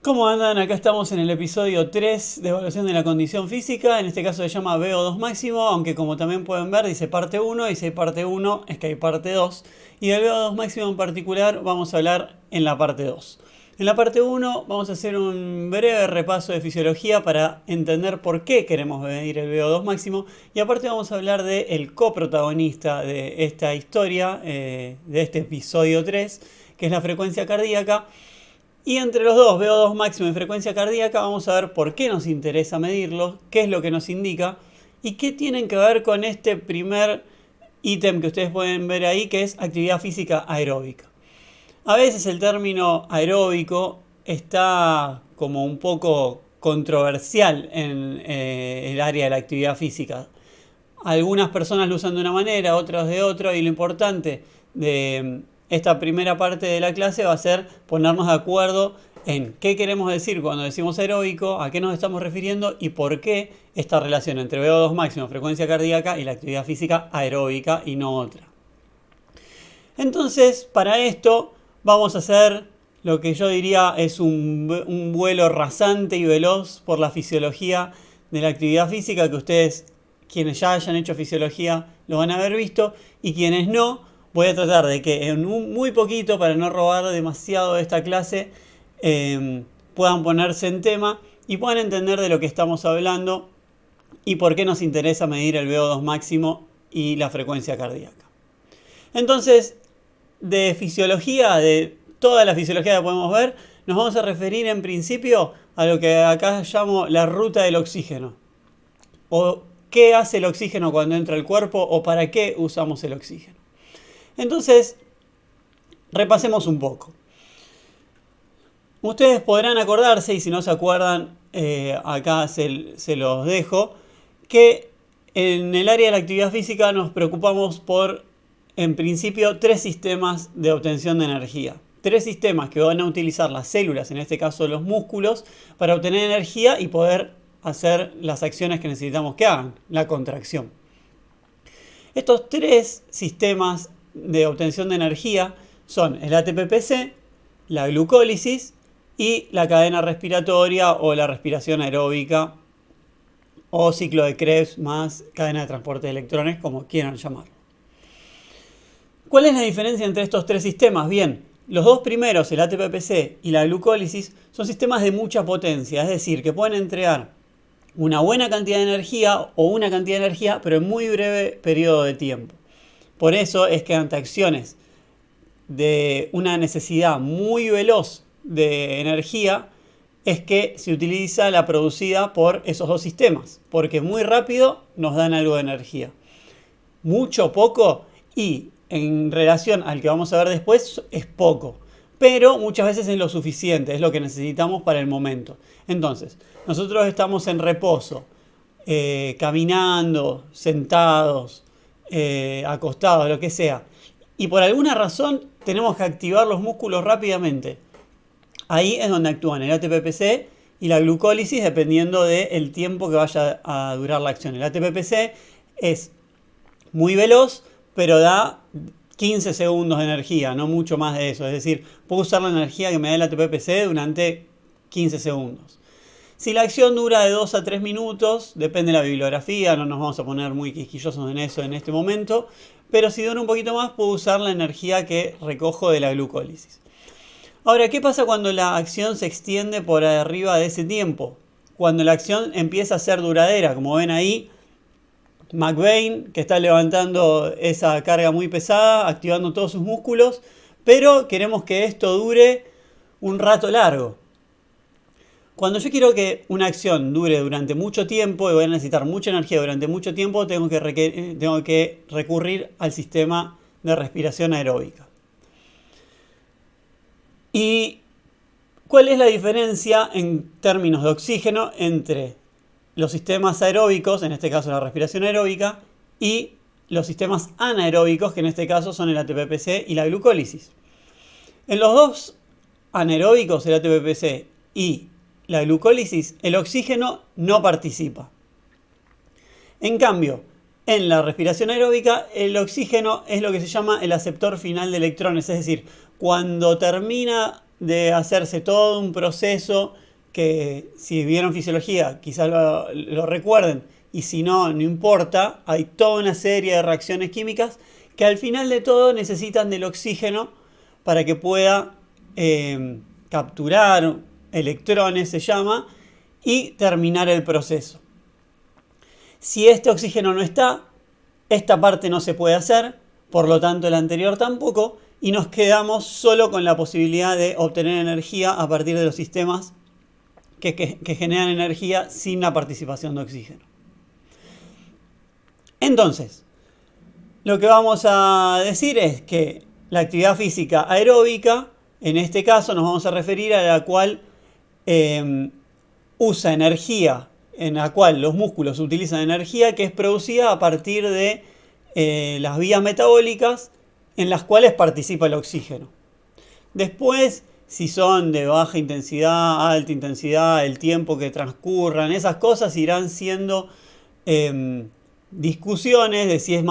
¿Cómo andan? Acá estamos en el episodio 3 de evaluación de la condición física. En este caso se llama VO2 máximo, aunque como también pueden ver dice parte 1 y si hay parte 1 es que hay parte 2. Y del VO2 máximo en particular vamos a hablar en la parte 2. En la parte 1 vamos a hacer un breve repaso de fisiología para entender por qué queremos medir el VO2 máximo. Y aparte vamos a hablar del coprotagonista de esta historia, de este episodio 3, que es la frecuencia cardíaca. Y entre los dos, VO2 máximo y frecuencia cardíaca, vamos a ver por qué nos interesa medirlos, qué es lo que nos indica y qué tienen que ver con este primer ítem que ustedes pueden ver ahí, que es actividad física aeróbica. A veces el término aeróbico está como un poco controversial en el área de la actividad física. Algunas personas lo usan de una manera, otras de otra, y lo importante de esta primera parte de la clase va a ser ponernos de acuerdo en qué queremos decir cuando decimos aeróbico, a qué nos estamos refiriendo y por qué esta relación entre VO2 máximo, frecuencia cardíaca y la actividad física aeróbica y no otra. Entonces, para esto vamos a hacer lo que yo diría es un vuelo rasante y veloz por la fisiología de la actividad física, que ustedes, quienes ya hayan hecho fisiología, lo van a haber visto, y quienes no, voy a tratar de que en muy poquito, para no robar demasiado de esta clase, puedan ponerse en tema y puedan entender de lo que estamos hablando y por qué nos interesa medir el VO2 máximo y la frecuencia cardíaca. Entonces, de fisiología, de toda la fisiología que podemos ver, nos vamos a referir en principio a lo que acá llamo la ruta del oxígeno. O qué hace el oxígeno cuando entra al cuerpo o para qué usamos el oxígeno. Entonces, repasemos un poco. Ustedes podrán acordarse, y si no se acuerdan, acá se los dejo, que en el área de la actividad física nos preocupamos por, en principio, tres sistemas de obtención de energía. Tres sistemas que van a utilizar las células, en este caso los músculos, para obtener energía y poder hacer las acciones que necesitamos que hagan, la contracción. Estos tres sistemas de obtención de energía son el ATP-PC, la glucólisis y la cadena respiratoria o la respiración aeróbica o ciclo de Krebs más cadena de transporte de electrones, como quieran llamarlo. ¿Cuál es la diferencia entre estos tres sistemas? Bien, los dos primeros, el ATP-PC y la glucólisis, son sistemas de mucha potencia, es decir, que pueden entregar una buena cantidad de energía o una cantidad de energía, pero en muy breve periodo de tiempo. Por eso es que ante acciones de una necesidad muy veloz de energía, es que se utiliza la producida por esos dos sistemas, porque muy rápido nos dan algo de energía. Mucho, poco, y en relación al que vamos a ver después es poco, pero muchas veces es lo suficiente, es lo que necesitamos para el momento. Entonces, nosotros estamos en reposo, caminando, sentados, acostados, lo que sea, y por alguna razón tenemos que activar los músculos rápidamente. Ahí es donde actúan el ATP-PC y la glucólisis, dependiendo del tiempo que vaya a durar la acción. El ATP-PC es muy veloz, pero da 15 segundos de energía, no mucho más de eso. Es decir, puedo usar la energía que me da el ATP-PC durante 15 segundos. Si la acción dura de 2 a 3 minutos, depende de la bibliografía, no nos vamos a poner muy quisquillosos en eso en este momento, pero si dura un poquito más, puedo usar la energía que recojo de la glucólisis. Ahora, ¿qué pasa cuando la acción se extiende por arriba de ese tiempo? Cuando la acción empieza a ser duradera, como ven ahí, McBain, que está levantando esa carga muy pesada, activando todos sus músculos, pero queremos que esto dure un rato largo. Cuando yo quiero que una acción dure durante mucho tiempo y voy a necesitar mucha energía durante mucho tiempo, tengo que recurrir al sistema de respiración aeróbica. ¿Y cuál es la diferencia en términos de oxígeno entre los sistemas aeróbicos, en este caso la respiración aeróbica, y los sistemas anaeróbicos, que en este caso son el ATP-PC y la glucólisis? En los dos anaeróbicos, el ATP-PC y la glucólisis, el oxígeno no participa. En cambio, en la respiración aeróbica, el oxígeno es lo que se llama el aceptor final de electrones, es decir, cuando termina de hacerse todo un proceso que, si vieron fisiología, quizás lo recuerden, y si no, no importa, hay toda una serie de reacciones químicas que al final de todo necesitan del oxígeno para que pueda capturar electrones, se llama, y terminar el proceso. Si este oxígeno no está, esta parte no se puede hacer, por lo tanto el anterior tampoco, y nos quedamos solo con la posibilidad de obtener energía a partir de los sistemas que generan energía sin la participación de oxígeno. Entonces, lo que vamos a decir es que la actividad física aeróbica, en este caso nos vamos a referir a la cual usa energía, en la cual los músculos utilizan energía que es producida a partir de las vías metabólicas en las cuales participa el oxígeno. Después, si son de baja intensidad, alta intensidad, el tiempo que transcurran, esas cosas irán siendo discusiones de si es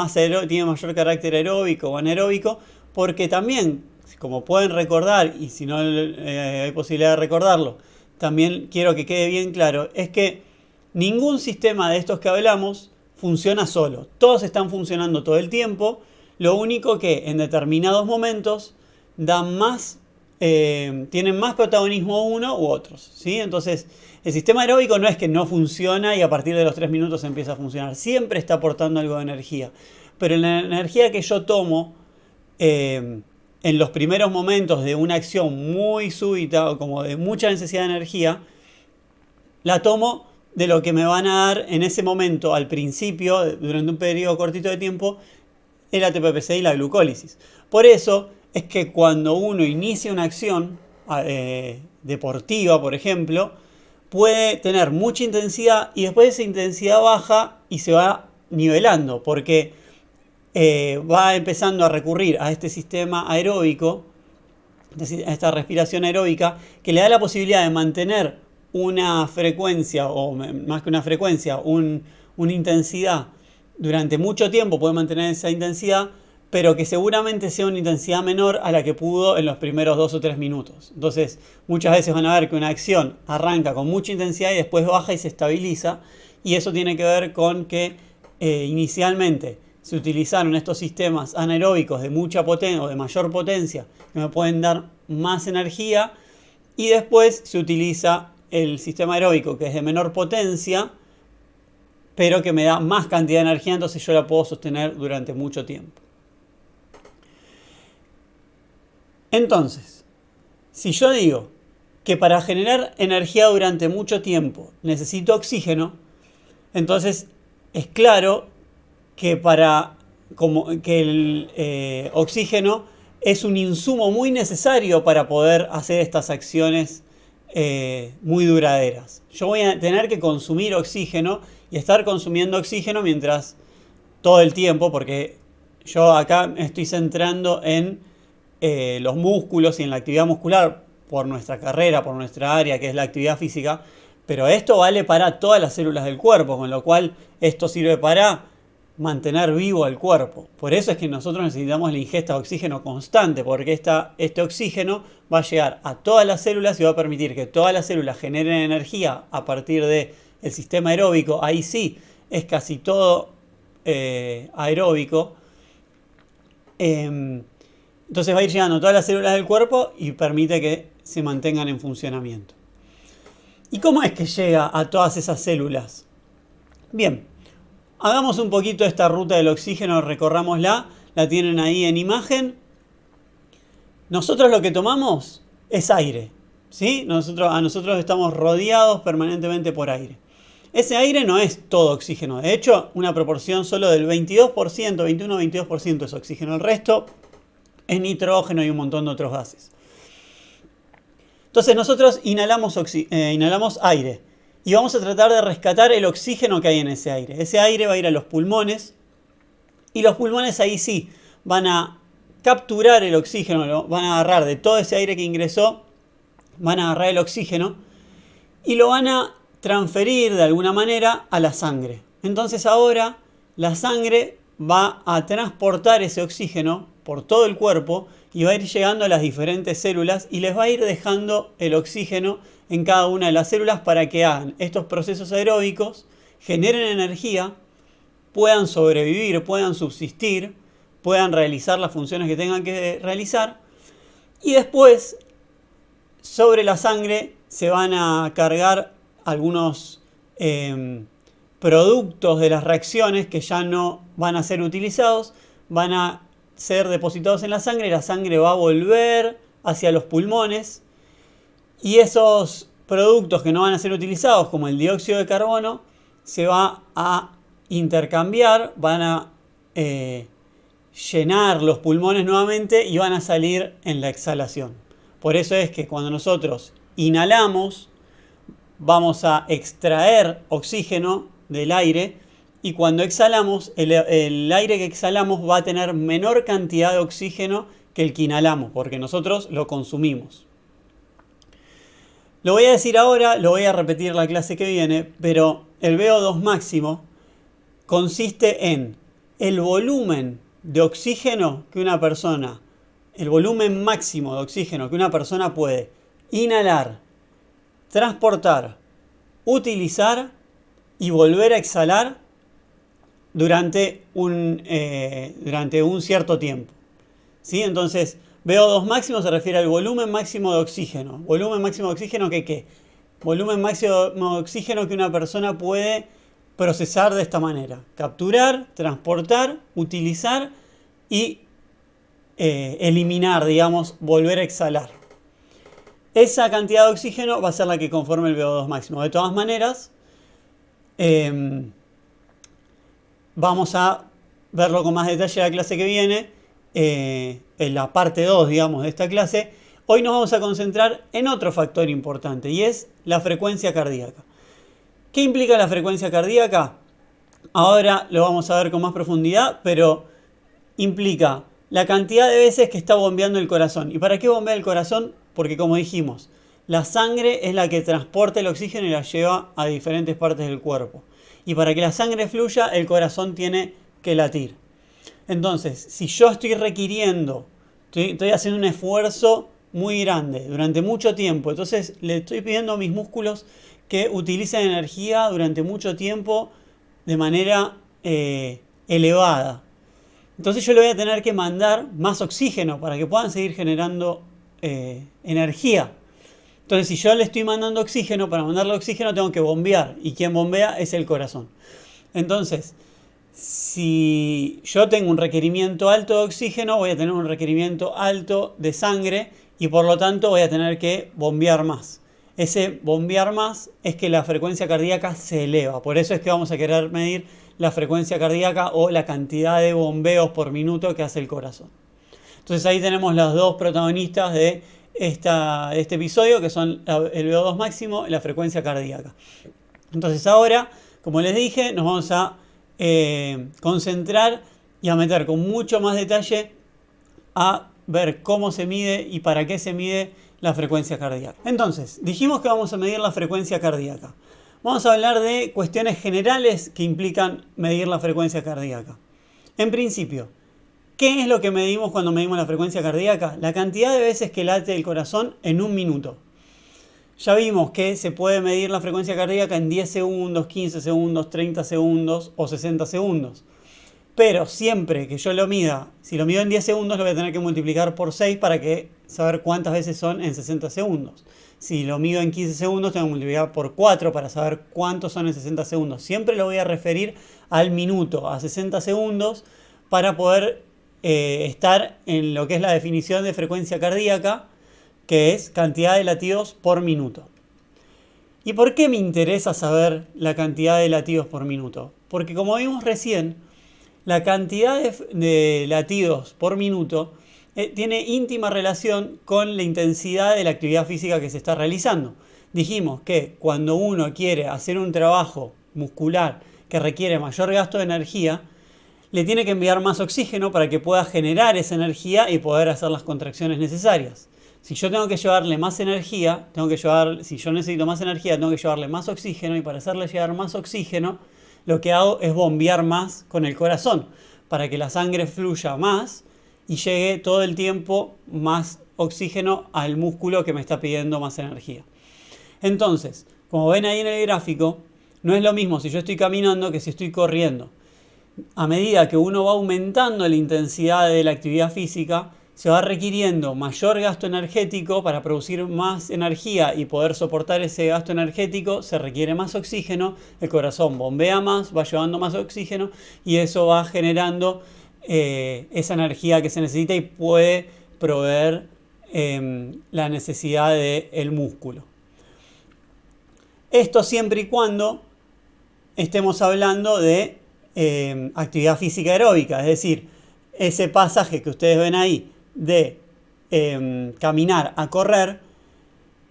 tiene mayor carácter aeróbico o anaeróbico, porque también, como pueden recordar, y si no hay posibilidad de recordarlo, también quiero que quede bien claro, es que ningún sistema de estos que hablamos funciona solo. Todos están funcionando todo el tiempo, lo único que en determinados momentos tienen más protagonismo uno u otros, ¿sí? Entonces, el sistema aeróbico no es que no funciona y a partir de los 3 minutos empieza a funcionar. Siempre está aportando algo de energía. Pero la energía que yo tomo en los primeros momentos de una acción muy súbita o como de mucha necesidad de energía, la tomo de lo que me van a dar en ese momento, al principio, durante un periodo cortito de tiempo, el ATP-PC y la glucólisis. Por eso es que cuando uno inicia una acción deportiva, por ejemplo, puede tener mucha intensidad y después esa intensidad baja y se va nivelando, porque va empezando a recurrir a este sistema aeróbico, a esta respiración aeróbica, que le da la posibilidad de mantener una frecuencia, o más que una frecuencia, una intensidad durante mucho tiempo, puede mantener esa intensidad, pero que seguramente sea una intensidad menor a la que pudo en los primeros 2 o 3 minutos. Entonces, muchas veces van a ver que una acción arranca con mucha intensidad y después baja y se estabiliza, y eso tiene que ver con que inicialmente se utilizaron estos sistemas anaeróbicos de mucha potencia o de mayor potencia que me pueden dar más energía, y después se utiliza el sistema aeróbico que es de menor potencia pero que me da más cantidad de energía, entonces yo la puedo sostener durante mucho tiempo. Entonces, si yo digo que para generar energía durante mucho tiempo necesito oxígeno, entonces es claro que el oxígeno es un insumo muy necesario para poder hacer estas acciones muy duraderas. Yo voy a tener que consumir oxígeno y estar consumiendo oxígeno mientras todo el tiempo, porque yo acá me estoy centrando en los músculos y en la actividad muscular por nuestra carrera, por nuestra área, que es la actividad física, pero esto vale para todas las células del cuerpo, con lo cual esto sirve para mantener vivo al cuerpo. Por eso es que nosotros necesitamos la ingesta de oxígeno constante, porque este oxígeno va a llegar a todas las células y va a permitir que todas las células generen energía a partir del sistema aeróbico. Ahí sí, es casi todo aeróbico. Entonces va a ir llegando a todas las células del cuerpo y permite que se mantengan en funcionamiento. ¿Y cómo es que llega a todas esas células? Bien, hagamos un poquito esta ruta del oxígeno, recorrámosla, la tienen ahí en imagen. Nosotros lo que tomamos es aire, ¿sí? Nosotros estamos rodeados permanentemente por aire. Ese aire no es todo oxígeno, de hecho una proporción solo del 22%, 21-22% es oxígeno, el resto es nitrógeno y un montón de otros gases. Entonces nosotros inhalamos aire y vamos a tratar de rescatar el oxígeno que hay en ese aire. Ese aire va a ir a los pulmones y los pulmones ahí sí van a capturar el oxígeno, van a agarrar de todo ese aire que ingresó, van a agarrar el oxígeno y lo van a transferir de alguna manera a la sangre. Entonces ahora la sangre va a transportar ese oxígeno por todo el cuerpo y va a ir llegando a las diferentes células y les va a ir dejando el oxígeno en cada una de las células para que hagan estos procesos aeróbicos, generen energía, puedan sobrevivir, puedan subsistir, puedan realizar las funciones que tengan que realizar, y después sobre la sangre se van a cargar algunos productos de las reacciones que ya no van a ser utilizados, van a ser depositados en la sangre va a volver hacia los pulmones, y esos productos que no van a ser utilizados, como el dióxido de carbono, se va a intercambiar, van a llenar los pulmones nuevamente y van a salir en la exhalación. Por eso es que cuando nosotros inhalamos, vamos a extraer oxígeno del aire, y cuando exhalamos, el aire que exhalamos va a tener menor cantidad de oxígeno que el que inhalamos, porque nosotros lo consumimos. Lo voy a decir ahora, lo voy a repetir la clase que viene, pero el VO2 máximo consiste en el volumen de oxígeno que una persona, el volumen máximo de oxígeno que una persona puede inhalar, transportar, utilizar y volver a exhalar durante un cierto tiempo. ¿Sí? Entonces, VO2 máximo se refiere al volumen máximo de oxígeno. ¿Volumen máximo de oxígeno qué? Volumen máximo de oxígeno que una persona puede procesar de esta manera: capturar, transportar, utilizar y eliminar, digamos, volver a exhalar. Esa cantidad de oxígeno va a ser la que conforme el VO2 máximo. De todas maneras, vamos a verlo con más detalle en la clase que viene, en la parte 2, digamos, de esta clase. Hoy nos vamos a concentrar en otro factor importante, y es la frecuencia cardíaca. ¿Qué implica la frecuencia cardíaca? Ahora lo vamos a ver con más profundidad, pero implica la cantidad de veces que está bombeando el corazón. ¿Y para qué bombea el corazón? Porque, como dijimos, la sangre es la que transporta el oxígeno y la lleva a diferentes partes del cuerpo. Y para que la sangre fluya, el corazón tiene que latir. Entonces, si yo estoy requiriendo, estoy haciendo un esfuerzo muy grande durante mucho tiempo, entonces le estoy pidiendo a mis músculos que utilicen energía durante mucho tiempo de manera elevada. Entonces yo le voy a tener que mandar más oxígeno para que puedan seguir generando energía. Entonces, si yo le estoy mandando oxígeno, para mandarle oxígeno tengo que bombear, y quien bombea es el corazón. Entonces, si yo tengo un requerimiento alto de oxígeno, voy a tener un requerimiento alto de sangre, y por lo tanto voy a tener que bombear más. Ese bombear más es que la frecuencia cardíaca se eleva. Por eso es que vamos a querer medir la frecuencia cardíaca o la cantidad de bombeos por minuto que hace el corazón. Entonces ahí tenemos los dos protagonistas de este episodio, que son el VO2 máximo y la frecuencia cardíaca. Entonces ahora, como les dije, nos vamos a concentrar y a meter con mucho más detalle a ver cómo se mide y para qué se mide la frecuencia cardíaca. Entonces, dijimos que vamos a medir la frecuencia cardíaca. Vamos a hablar de cuestiones generales que implican medir la frecuencia cardíaca. En principio, ¿qué es lo que medimos cuando medimos la frecuencia cardíaca? La cantidad de veces que late el corazón en un minuto. Ya vimos que se puede medir la frecuencia cardíaca en 10 segundos, 15 segundos, 30 segundos o 60 segundos. Pero siempre que yo lo mida, si lo mido en 10 segundos, lo voy a tener que multiplicar por 6 para saber cuántas veces son en 60 segundos. Si lo mido en 15 segundos, tengo que multiplicar por 4 para saber cuántos son en 60 segundos. Siempre lo voy a referir al minuto, a 60 segundos, para poder estar en lo que es la definición de frecuencia cardíaca, que es cantidad de latidos por minuto. ¿Y por qué me interesa saber la cantidad de latidos por minuto? Porque, como vimos recién, la cantidad de latidos por minuto tiene íntima relación con la intensidad de la actividad física que se está realizando. Dijimos que cuando uno quiere hacer un trabajo muscular que requiere mayor gasto de energía, le tiene que enviar más oxígeno para que pueda generar esa energía y poder hacer las contracciones necesarias. Si yo tengo que llevarle más energía, si yo necesito más energía, tengo que llevarle más oxígeno, y para hacerle llegar más oxígeno, lo que hago es bombear más con el corazón, para que la sangre fluya más y llegue todo el tiempo más oxígeno al músculo que me está pidiendo más energía. Entonces, como ven ahí en el gráfico, no es lo mismo si yo estoy caminando que si estoy corriendo. A medida que uno va aumentando la intensidad de la actividad física, se va requiriendo mayor gasto energético para producir más energía y poder soportar ese gasto energético. Se requiere más oxígeno, el corazón bombea más, va llevando más oxígeno y eso va generando esa energía que se necesita y puede proveer la necesidad del músculo. Esto siempre y cuando estemos hablando de actividad física aeróbica, es decir, ese pasaje que ustedes ven ahí de caminar a correr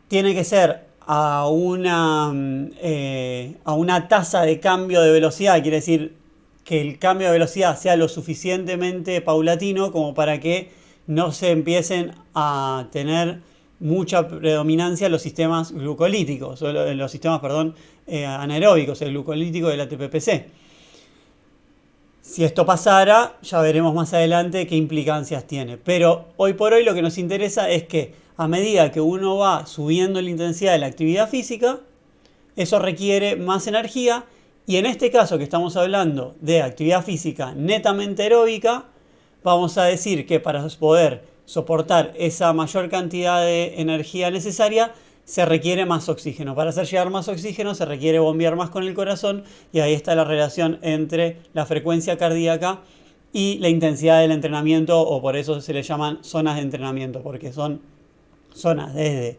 tiene que ser a una tasa de cambio de velocidad, quiere decir que el cambio de velocidad sea lo suficientemente paulatino como para que no se empiecen a tener mucha predominancia los sistemas glucolíticos, o los sistemas, anaeróbicos, el glucolítico y el ATP-PC. Si esto pasara, ya veremos más adelante qué implicancias tiene. Pero hoy por hoy lo que nos interesa es que a medida que uno va subiendo la intensidad de la actividad física, eso requiere más energía y en este caso que estamos hablando de actividad física netamente aeróbica, vamos a decir que para poder soportar esa mayor cantidad de energía necesaria, se requiere más oxígeno. Para hacer llegar más oxígeno se requiere bombear más con el corazón y ahí está la relación entre la frecuencia cardíaca y la intensidad del entrenamiento, o por eso se le llaman zonas de entrenamiento, porque son zonas desde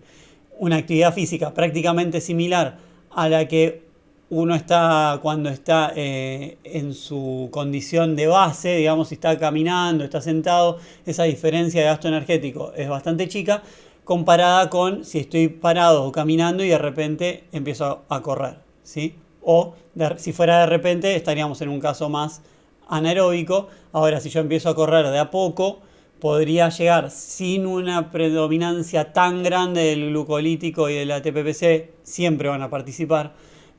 una actividad física prácticamente similar a la que uno está cuando está en su condición de base, digamos, si está caminando, está sentado, esa diferencia de gasto energético es bastante chica, comparada con si estoy parado o caminando y de repente empiezo a correr, ¿sí? O si fuera de repente estaríamos en un caso más anaeróbico. Ahora, si yo empiezo a correr de a poco, podría llegar sin una predominancia tan grande del glucolítico y del ATP-PC, siempre van a participar,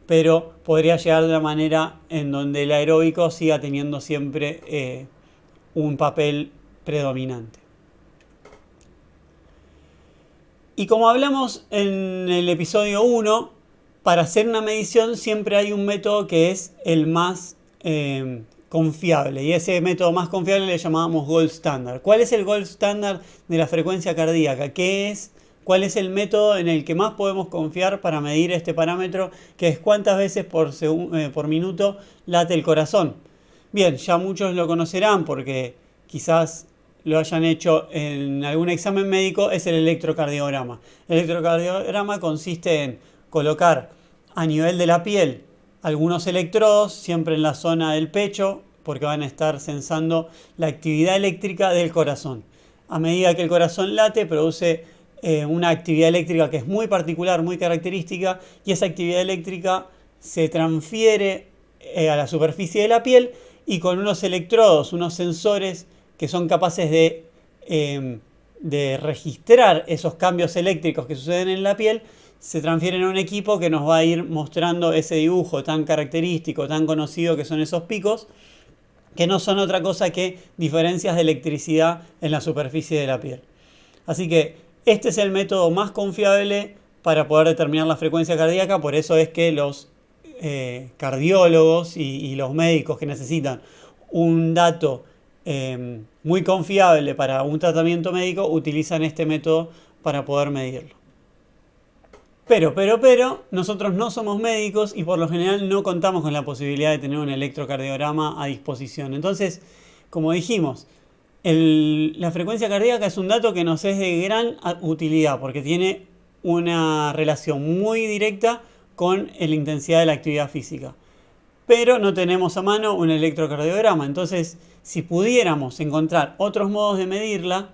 pero podría llegar de una manera en donde el aeróbico siga teniendo siempre un papel predominante. Y como hablamos en el episodio 1, para hacer una medición siempre hay un método que es el más confiable. Y ese método más confiable le llamamos gold standard. ¿Cuál es el gold standard de la frecuencia cardíaca? ¿Cuál es el método en el que más podemos confiar para medir este parámetro? Que es cuántas veces por minuto late el corazón. Bien, ya muchos lo conocerán porque quizás lo hayan hecho en algún examen médico, es el electrocardiograma. El electrocardiograma consiste en colocar a nivel de la piel algunos electrodos, siempre en la zona del pecho, porque van a estar sensando la actividad eléctrica del corazón. A medida que el corazón late, produce una actividad eléctrica que es muy particular, muy característica, y esa actividad eléctrica se transfiere a la superficie de la piel y con unos electrodos, unos sensores que son capaces de registrar esos cambios eléctricos que suceden en la piel, se transfieren a un equipo que nos va a ir mostrando ese dibujo tan característico, tan conocido que son esos picos, que no son otra cosa que diferencias de electricidad en la superficie de la piel. Así que este es el método más confiable para poder determinar la frecuencia cardíaca, por eso es que los cardiólogos y los médicos que necesitan un dato muy confiable para un tratamiento médico utilizan este método para poder medirlo. Pero, nosotros no somos médicos y por lo general no contamos con la posibilidad de tener un electrocardiograma a disposición. Entonces, como dijimos, la frecuencia cardíaca es un dato que nos es de gran utilidad porque tiene una relación muy directa con la intensidad de la actividad física. Pero no tenemos a mano un electrocardiograma. Entonces, si pudiéramos encontrar otros modos de medirla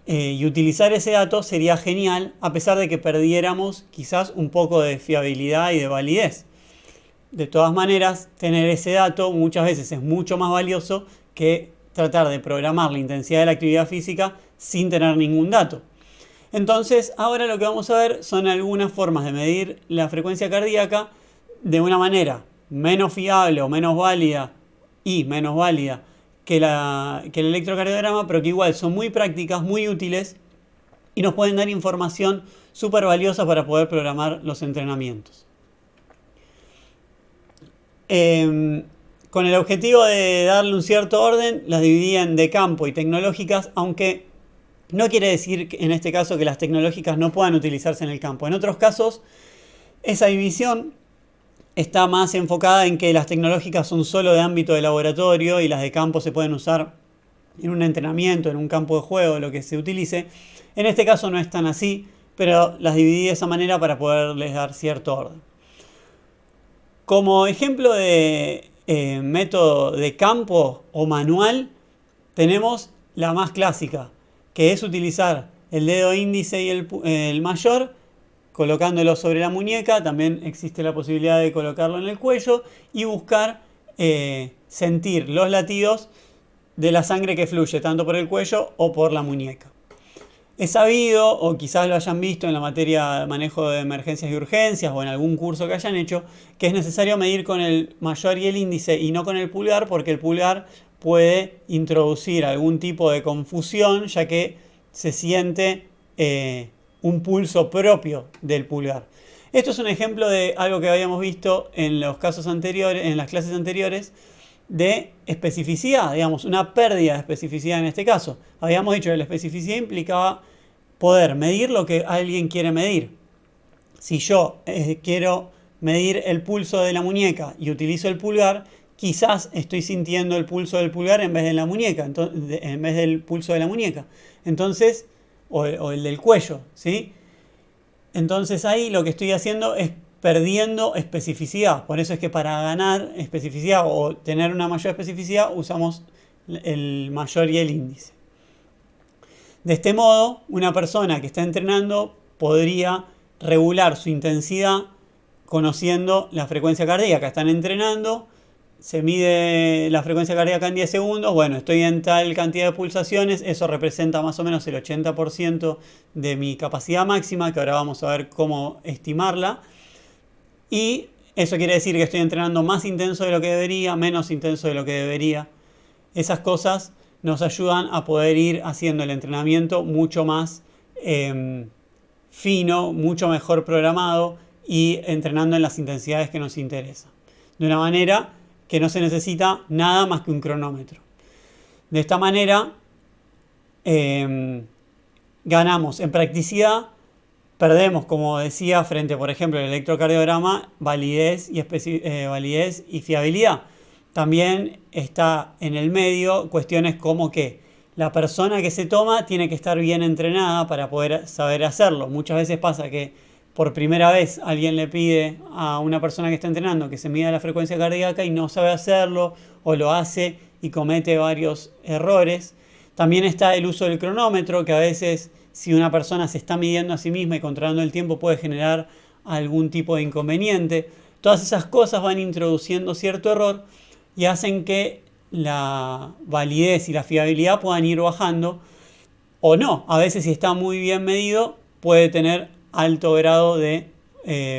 y utilizar ese dato, sería genial, a pesar de que perdiéramos quizás un poco de fiabilidad y de validez. De todas maneras, tener ese dato muchas veces es mucho más valioso que tratar de programar la intensidad de la actividad física sin tener ningún dato. Entonces, ahora lo que vamos a ver son algunas formas de medir la frecuencia cardíaca de una manera menos fiable o menos válida que el electrocardiograma, pero que igual son muy prácticas, muy útiles y nos pueden dar información súper valiosa para poder programar los entrenamientos. Con el objetivo de darle un cierto orden, las dividí en de campo y tecnológicas, aunque no quiere decir en este caso que las tecnológicas no puedan utilizarse en el campo. En otros casos, esa división está más enfocada en que las tecnológicas son solo de ámbito de laboratorio y las de campo se pueden usar en un entrenamiento, en un campo de juego, lo que se utilice. En este caso no es tan así, pero las dividí de esa manera para poderles dar cierto orden. Como ejemplo de método de campo o manual, tenemos la más clásica, que es utilizar el dedo índice y el mayor, colocándolo sobre la muñeca. También existe la posibilidad de colocarlo en el cuello y buscar sentir los latidos de la sangre que fluye tanto por el cuello o por la muñeca. Es sabido, o quizás lo hayan visto en la materia de manejo de emergencias y urgencias o en algún curso que hayan hecho, que es necesario medir con el mayor y el índice y no con el pulgar, porque el pulgar puede introducir algún tipo de confusión, ya que se siente un pulso propio del pulgar. Esto es un ejemplo de algo que habíamos visto en los casos anteriores, en las clases anteriores, de especificidad, digamos, una pérdida de especificidad en este caso. Habíamos dicho que la especificidad implicaba poder medir lo que alguien quiere medir. Si yo quiero medir el pulso de la muñeca y utilizo el pulgar, quizás estoy sintiendo el pulso del pulgar en vez de la muñeca, en vez del pulso de la muñeca. Entonces, o el del cuello, ¿sí? Entonces ahí lo que estoy haciendo es perdiendo especificidad. Por eso es que para ganar especificidad o tener una mayor especificidad usamos el mayor y el índice. De este modo, una persona que está entrenando podría regular su intensidad conociendo la frecuencia cardíaca. Están entrenando, se mide la frecuencia cardíaca en 10 segundos. Bueno, estoy en tal cantidad de pulsaciones, eso representa más o menos el 80% de mi capacidad máxima, que ahora vamos a ver cómo estimarla. Y eso quiere decir que estoy entrenando más intenso de lo que debería, menos intenso de lo que debería. Esas cosas nos ayudan a poder ir haciendo el entrenamiento mucho más fino, mucho mejor programado y entrenando en las intensidades que nos interesan. De una manera que no se necesita nada más que un cronómetro. De esta manera ganamos en practicidad, perdemos, como decía, frente, por ejemplo, al electrocardiograma, validez y fiabilidad. También está en el medio cuestiones como que la persona que se toma tiene que estar bien entrenada para poder saber hacerlo. Muchas veces pasa que por primera vez alguien le pide a una persona que está entrenando que se mida la frecuencia cardíaca y no sabe hacerlo, o lo hace y comete varios errores. También está el uso del cronómetro, que a veces si una persona se está midiendo a sí misma y controlando el tiempo puede generar algún tipo de inconveniente. Todas esas cosas van introduciendo cierto error y hacen que la validez y la fiabilidad puedan ir bajando o no. A veces si está muy bien medido puede tener alto grado de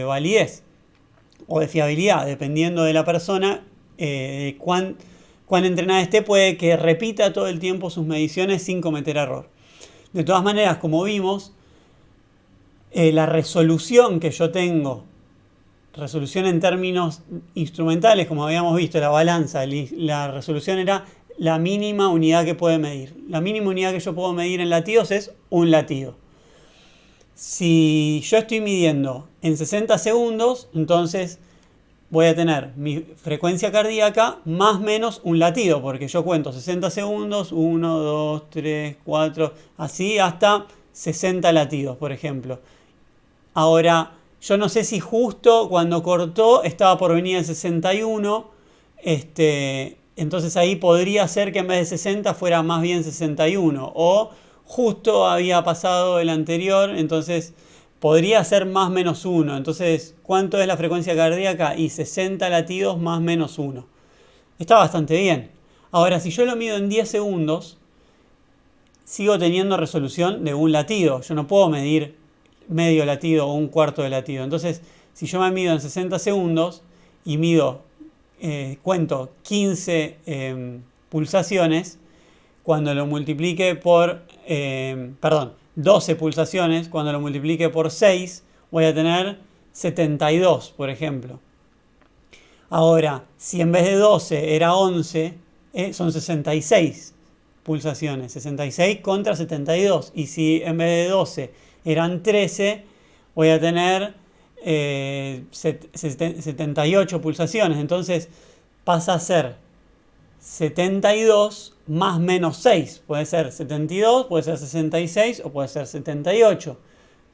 validez o de fiabilidad, dependiendo de la persona, cuán entrenada esté, puede que repita todo el tiempo sus mediciones sin cometer error. De todas maneras, como vimos, la resolución que yo tengo, resolución en términos instrumentales, como habíamos visto, la balanza, la resolución era la mínima unidad que puede medir. La mínima unidad que yo puedo medir en latidos es un latido. Si yo estoy midiendo en 60 segundos, entonces voy a tener mi frecuencia cardíaca más o menos un latido, porque yo cuento 60 segundos, 1, 2, 3, 4, así hasta 60 latidos, por ejemplo. Ahora, yo no sé si justo cuando cortó estaba por venir el 61, entonces ahí podría ser que en vez de 60 fuera más bien 61, o justo había pasado el anterior, entonces podría ser más menos 1. Entonces, ¿cuánto es la frecuencia cardíaca? Y 60 latidos más menos 1. Está bastante bien. Ahora, si yo lo mido en 10 segundos, sigo teniendo resolución de un latido. Yo no puedo medir medio latido o un cuarto de latido. Entonces, si yo me mido en 60 segundos y mido, cuento 15 pulsaciones, cuando lo multiplique por, 12 pulsaciones, cuando lo multiplique por 6, voy a tener 72, por ejemplo. Ahora, si en vez de 12 era 11, son 66 pulsaciones, 66 contra 72. Y si en vez de 12 eran 13, voy a tener 78 pulsaciones. Entonces pasa a ser 72 más menos 6. Puede ser 72, puede ser 66 o puede ser 78.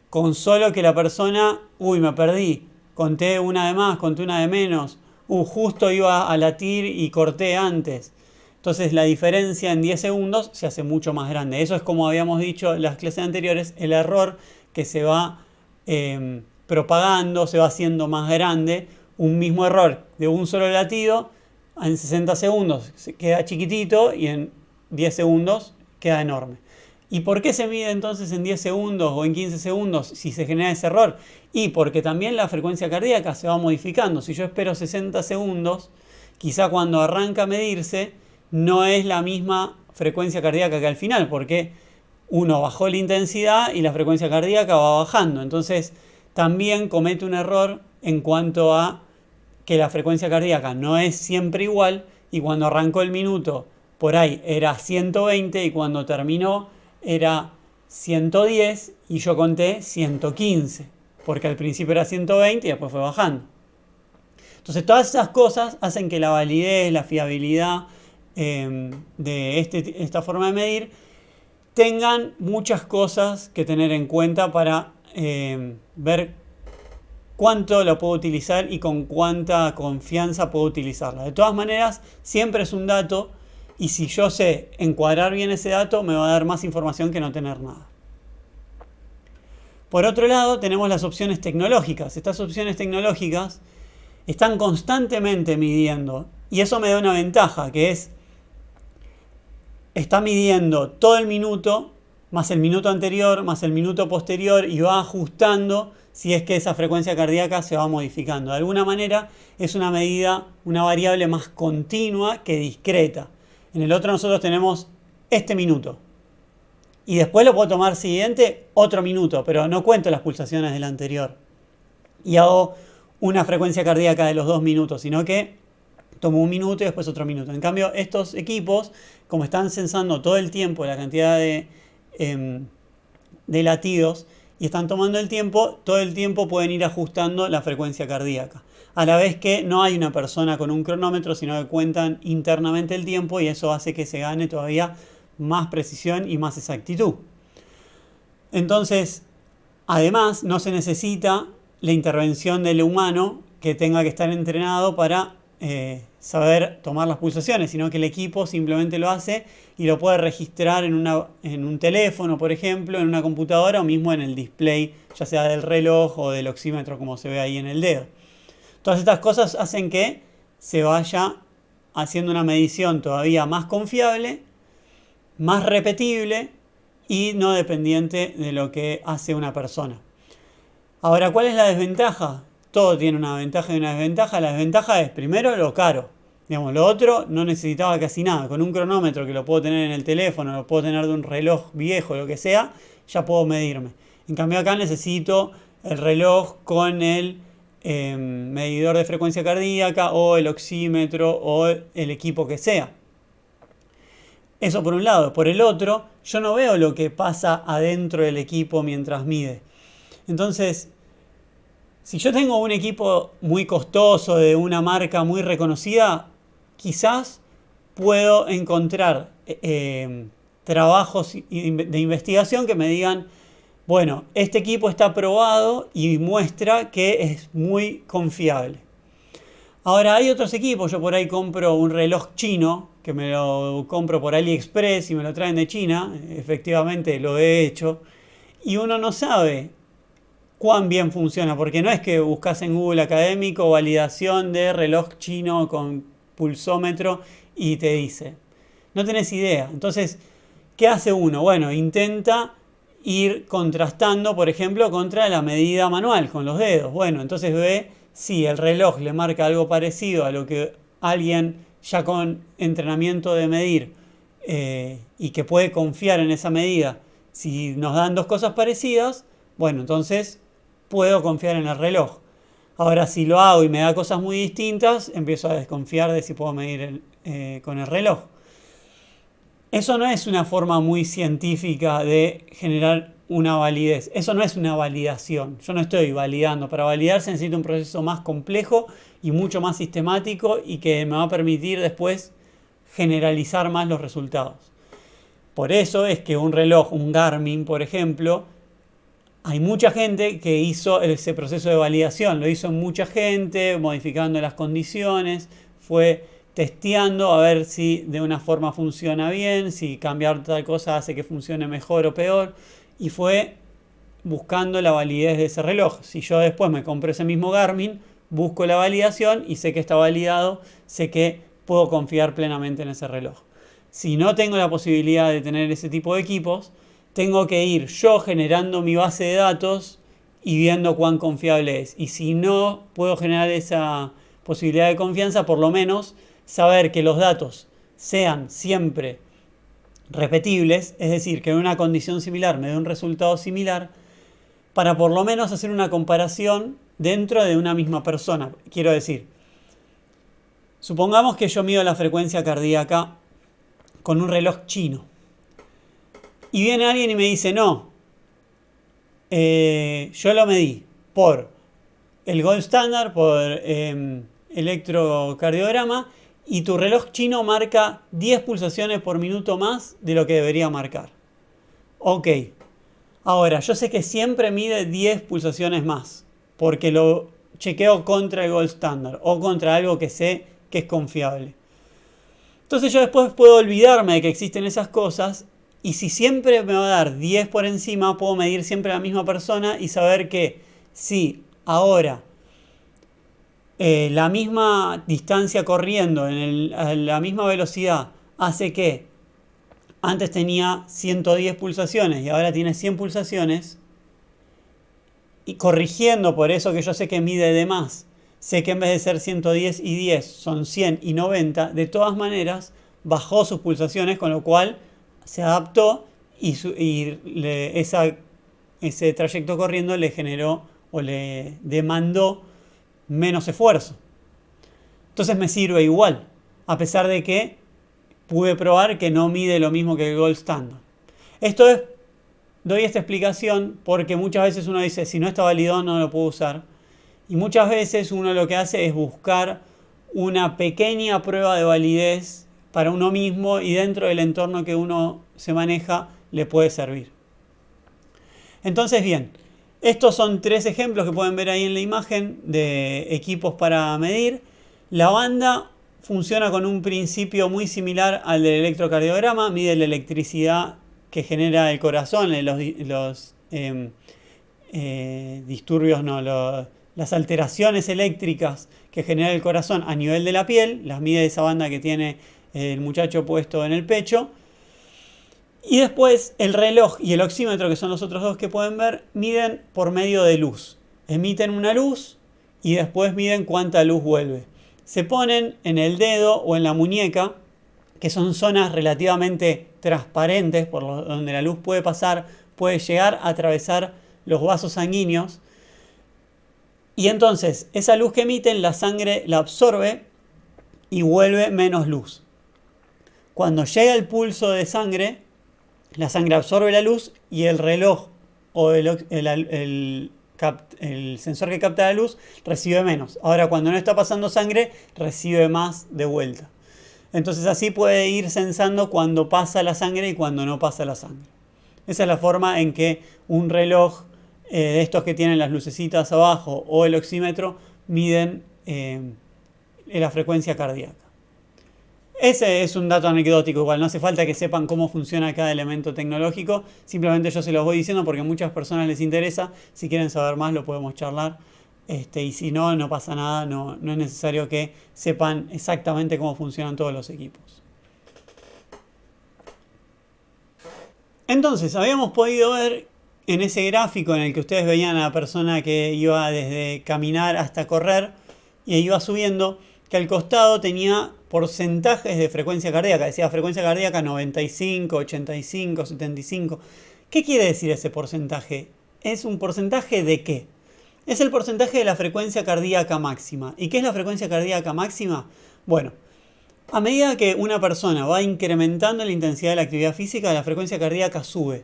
Con solo que la persona, me perdí, conté una de más, conté una de menos, justo iba a latir y corté antes. Entonces la diferencia en 10 segundos se hace mucho más grande. Eso es, como habíamos dicho en las clases anteriores, el error que se va propagando, se va haciendo más grande. Un mismo error de un solo latido en 60 segundos queda chiquitito y en 10 segundos queda enorme. ¿Y por qué se mide entonces en 10 segundos o en 15 segundos si se genera ese error? Y porque también la frecuencia cardíaca se va modificando. Si yo espero 60 segundos, quizá cuando arranca a medirse no es la misma frecuencia cardíaca que al final, porque uno bajó la intensidad y la frecuencia cardíaca va bajando. Entonces también comete un error en cuanto a que la frecuencia cardíaca no es siempre igual, y cuando arrancó el minuto por ahí era 120 y cuando terminó era 110 y yo conté 115, porque al principio era 120 y después fue bajando. Entonces todas esas cosas hacen que la validez, la fiabilidad de esta forma de medir tengan muchas cosas que tener en cuenta para ver cuánto lo puedo utilizar y con cuánta confianza puedo utilizarla. De todas maneras, siempre es un dato, y si yo sé encuadrar bien ese dato, me va a dar más información que no tener nada. Por otro lado, tenemos las opciones tecnológicas. Estas opciones tecnológicas están constantemente midiendo, y eso me da una ventaja, que es, está midiendo todo el minuto, más el minuto anterior, más el minuto posterior, y va ajustando si es que esa frecuencia cardíaca se va modificando. De alguna manera es una medida, una variable más continua que discreta. En el otro nosotros tenemos este minuto. Y después lo puedo tomar siguiente, otro minuto, pero no cuento las pulsaciones del anterior. Y hago una frecuencia cardíaca de los 2 minutos, sino que tomo un minuto y después otro minuto. En cambio, estos equipos, como están censando todo el tiempo la cantidad de latidos, y están tomando el tiempo, todo el tiempo pueden ir ajustando la frecuencia cardíaca. A la vez que no hay una persona con un cronómetro, sino que cuentan internamente el tiempo, y eso hace que se gane todavía más precisión y más exactitud. Entonces, además, no se necesita la intervención del humano que tenga que estar entrenado para saber tomar las pulsaciones, sino que el equipo simplemente lo hace y lo puede registrar en un teléfono, por ejemplo, en una computadora o mismo en el display, ya sea del reloj o del oxímetro, como se ve ahí en el dedo. Todas estas cosas hacen que se vaya haciendo una medición todavía más confiable, más repetible y no dependiente de lo que hace una persona. Ahora, ¿cuál es la desventaja? Todo tiene una ventaja y una desventaja. La desventaja es, primero, lo caro. Digamos, lo otro no necesitaba casi nada. Con un cronómetro que lo puedo tener en el teléfono, lo puedo tener de un reloj viejo, lo que sea, ya puedo medirme. En cambio acá necesito el reloj con el medidor de frecuencia cardíaca o el oxímetro o el equipo que sea. Eso por un lado. Por el otro, yo no veo lo que pasa adentro del equipo mientras mide. Entonces, si yo tengo un equipo muy costoso de una marca muy reconocida, quizás puedo encontrar trabajos de investigación que me digan, bueno, este equipo está probado y muestra que es muy confiable. Ahora, hay otros equipos, yo por ahí compro un reloj chino, que me lo compro por AliExpress y me lo traen de China, efectivamente lo he hecho, y uno no sabe cuán bien funciona, porque no es que buscas en Google académico validación de reloj chino con pulsómetro y te dice, no tenés idea. Entonces, ¿qué hace uno? Bueno, intenta ir contrastando, por ejemplo, contra la medida manual con los dedos. Bueno, entonces ve si el reloj le marca algo parecido a lo que alguien ya con entrenamiento de medir y que puede confiar en esa medida, si nos dan dos cosas parecidas, bueno, entonces puedo confiar en el reloj. Ahora, si lo hago y me da cosas muy distintas, empiezo a desconfiar de si puedo medir con el reloj. Eso no es una forma muy científica de generar una validez. Eso no es una validación. Yo no estoy validando. Para validar se necesita un proceso más complejo y mucho más sistemático y que me va a permitir después generalizar más los resultados. Por eso es que un reloj, un Garmin, por ejemplo, hay mucha gente que hizo ese proceso de validación. Lo hizo mucha gente, modificando las condiciones, fue testeando a ver si de una forma funciona bien, si cambiar tal cosa hace que funcione mejor o peor, y fue buscando la validez de ese reloj. Si yo después me compro ese mismo Garmin, busco la validación y sé que está validado, sé que puedo confiar plenamente en ese reloj. Si no tengo la posibilidad de tener ese tipo de equipos, tengo que ir yo generando mi base de datos y viendo cuán confiable es. Y si no puedo generar esa posibilidad de confianza, por lo menos saber que los datos sean siempre repetibles, es decir, que en una condición similar me dé un resultado similar, para por lo menos hacer una comparación dentro de una misma persona. Quiero decir, supongamos que yo mido la frecuencia cardíaca con un reloj chino. Y viene alguien y me dice, no, yo lo medí por el gold standard, por electrocardiograma, y tu reloj chino marca 10 pulsaciones por minuto más de lo que debería marcar. Ok, ahora yo sé que siempre mide 10 pulsaciones más, porque lo chequeo contra el gold standard o contra algo que sé que es confiable. Entonces yo después puedo olvidarme de que existen esas cosas, y si siempre me va a dar 10 por encima, puedo medir siempre a la misma persona y saber que si ahora la misma distancia corriendo a la misma velocidad hace que antes tenía 110 pulsaciones y ahora tiene 100 pulsaciones, y corrigiendo por eso que yo sé que mide de más, sé que en vez de ser 110 y 10 son 100 y 90, de todas maneras bajó sus pulsaciones, con lo cual se adaptó y ese trayecto corriendo le generó o le demandó menos esfuerzo. Entonces me sirve igual, a pesar de que pude probar que no mide lo mismo que el gold standard. Doy esta explicación porque muchas veces uno dice, si no está validado no lo puedo usar. Y muchas veces uno lo que hace es buscar una pequeña prueba de validez para uno mismo y dentro del entorno que uno se maneja le puede servir. Entonces, bien, estos son 3 ejemplos que pueden ver ahí en la imagen de equipos para medir. La banda funciona con un principio muy similar al del electrocardiograma, mide la electricidad que genera el corazón, los disturbios, las alteraciones eléctricas que genera el corazón a nivel de la piel, las mide esa banda que tiene el muchacho puesto en el pecho. Y después el reloj y el oxímetro, que son los otros dos que pueden ver, miden por medio de luz. Emiten una luz y después miden cuánta luz vuelve. Se ponen en el dedo o en la muñeca, que son zonas relativamente transparentes por donde la luz puede pasar, puede llegar a atravesar los vasos sanguíneos. Y entonces esa luz que emiten, la sangre la absorbe y vuelve menos luz. Cuando llega el pulso de sangre, la sangre absorbe la luz y el reloj o el sensor que capta la luz recibe menos. Ahora, cuando no está pasando sangre, recibe más de vuelta. Entonces así puede ir sensando cuando pasa la sangre y cuando no pasa la sangre. Esa es la forma en que un reloj de estos que tienen las lucecitas abajo o el oxímetro miden la frecuencia cardíaca. Ese es un dato anecdótico, igual no hace falta que sepan cómo funciona cada elemento tecnológico, simplemente yo se los voy diciendo porque a muchas personas les interesa. Si quieren saber más lo podemos charlar, y si no, no pasa nada, no es necesario que sepan exactamente cómo funcionan todos los equipos. Entonces, habíamos podido ver en ese gráfico en el que ustedes veían a la persona que iba desde caminar hasta correr y iba subiendo, que al costado tenía porcentajes de frecuencia cardíaca. Decía frecuencia cardíaca 95, 85, 75. ¿Qué quiere decir ese porcentaje? ¿Es un porcentaje de qué? Es el porcentaje de la frecuencia cardíaca máxima. ¿Y qué es la frecuencia cardíaca máxima? Bueno, a medida que una persona va incrementando la intensidad de la actividad física, la frecuencia cardíaca sube.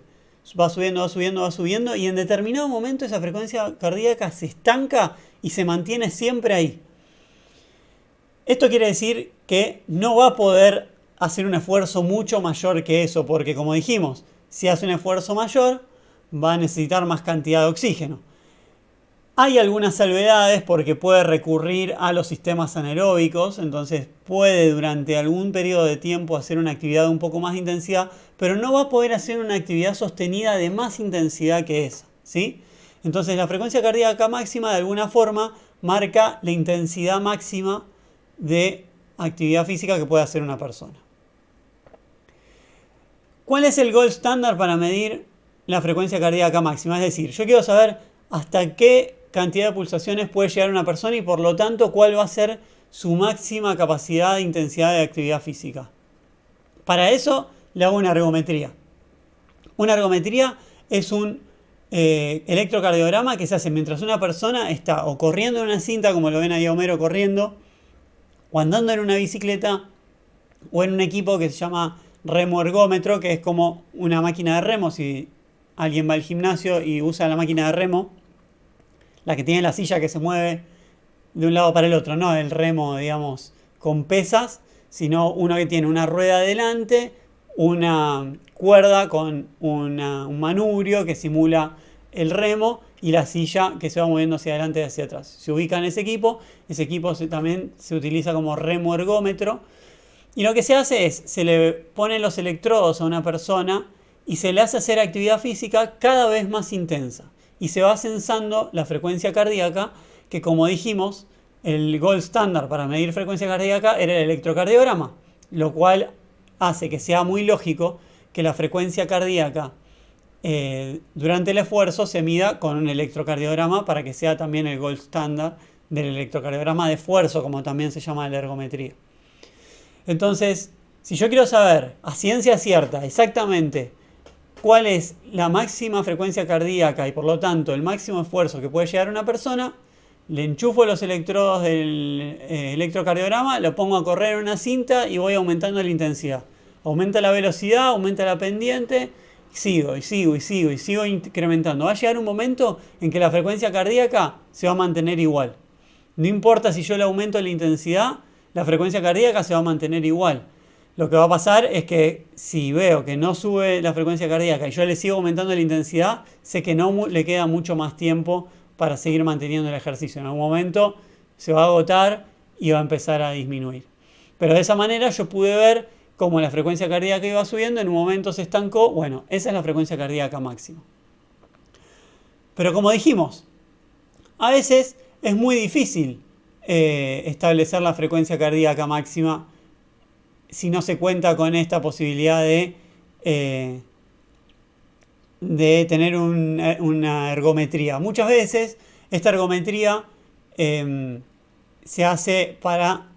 Va subiendo, va subiendo, va subiendo y en determinado momento esa frecuencia cardíaca se estanca y se mantiene siempre ahí. Esto quiere decir que no va a poder hacer un esfuerzo mucho mayor que eso, porque como dijimos, si hace un esfuerzo mayor, va a necesitar más cantidad de oxígeno. Hay algunas salvedades porque puede recurrir a los sistemas anaeróbicos, entonces puede durante algún periodo de tiempo hacer una actividad de un poco más de intensidad, pero no va a poder hacer una actividad sostenida de más intensidad que esa, ¿sí? Entonces la frecuencia cardíaca máxima de alguna forma marca la intensidad máxima de actividad física que puede hacer una persona. ¿Cuál es el gold standard para medir la frecuencia cardíaca máxima? Es decir, yo quiero saber hasta qué cantidad de pulsaciones puede llegar una persona y por lo tanto cuál va a ser su máxima capacidad de intensidad de actividad física. Para eso le hago una ergometría. Una ergometría es un electrocardiograma que se hace mientras una persona está o corriendo en una cinta, como lo ven ahí a Homero corriendo, o andando en una bicicleta, o en un equipo que se llama remoergómetro, que es como una máquina de remo. Si alguien va al gimnasio y usa la máquina de remo, la que tiene la silla que se mueve de un lado para el otro, no el remo, digamos, con pesas, sino uno que tiene una rueda adelante, una cuerda con un manubrio que simula el remo y la silla que se va moviendo hacia adelante y hacia atrás. Se ubica en ese equipo también se utiliza como remoergómetro. Y lo que se hace es, se le ponen los electrodos a una persona y se le hace hacer actividad física cada vez más intensa. Y se va censando la frecuencia cardíaca, que como dijimos, el gold standard para medir frecuencia cardíaca era el electrocardiograma, lo cual hace que sea muy lógico que la frecuencia cardíaca durante el esfuerzo se mida con un electrocardiograma para que sea también el gold standard del electrocardiograma de esfuerzo, como también se llama la ergometría. Entonces, si yo quiero saber a ciencia cierta exactamente cuál es la máxima frecuencia cardíaca y por lo tanto el máximo esfuerzo que puede llegar una persona, le enchufo los electrodos del electrocardiograma, lo pongo a correr en una cinta y voy aumentando la intensidad. Aumenta la velocidad, aumenta la pendiente, sigo incrementando. Va a llegar un momento en que la frecuencia cardíaca se va a mantener igual. No importa si yo le aumento la intensidad, la frecuencia cardíaca se va a mantener igual. Lo que va a pasar es que si veo que no sube la frecuencia cardíaca y yo le sigo aumentando la intensidad, sé que no le queda mucho más tiempo para seguir manteniendo el ejercicio. En algún momento se va a agotar y va a empezar a disminuir. Pero de esa manera yo pude ver cómo la frecuencia cardíaca iba subiendo, en un momento se estancó. Bueno, esa es la frecuencia cardíaca máxima. Pero como dijimos, a veces es muy difícil establecer la frecuencia cardíaca máxima si no se cuenta con esta posibilidad de tener una ergometría. Muchas veces esta ergometría se hace para